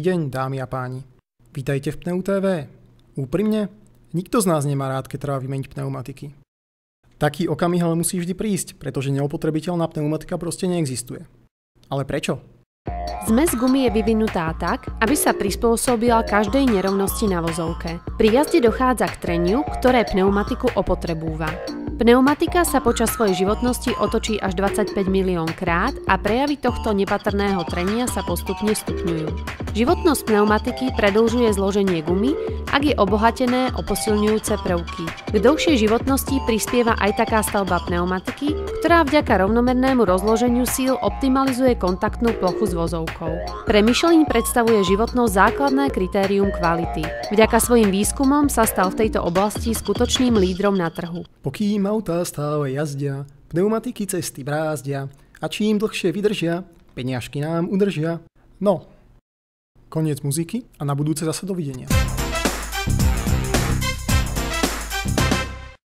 deň, dámy a páni. Vítajte v Pneu TV. Úprimne, nikto z nás nemá rád, keď treba vymeniť pneumatiky. Taký okamih ale musí vždy prísť, pretože neopotrebiteľná pneumatika proste neexistuje. Ale prečo? Zmes gumy je vyvinutá tak, aby sa prispôsobila každej nerovnosti na vozovke. Pri jazde dochádza k treniu, ktoré pneumatiku opotrebúva. Pneumatika sa počas svojej životnosti otočí až 25 milión krát a prejavy tohto nepatrného trenia sa postupne stupňujú. Životnosť pneumatiky predĺžuje zloženie gumy, ak je obohatené o posilňujúce prvky. K dlhšej životnosti prispieva aj taká stavba pneumatiky, ktorá vďaka rovnomernému rozloženiu síl optimalizuje kontaktnú plochu s vozovkou. Pre Michelin predstavuje životnosť základné kritérium kvality. Vďaka svojim výskumom sa stal v tejto oblasti skutočným lídrom na trhu. Pokým autá stále jazdia, pneumatiky cesty brázdia a čím dlhšie vydržia, peniažky nám udržia. No, koniec muziky a na budúce zase dovidenia.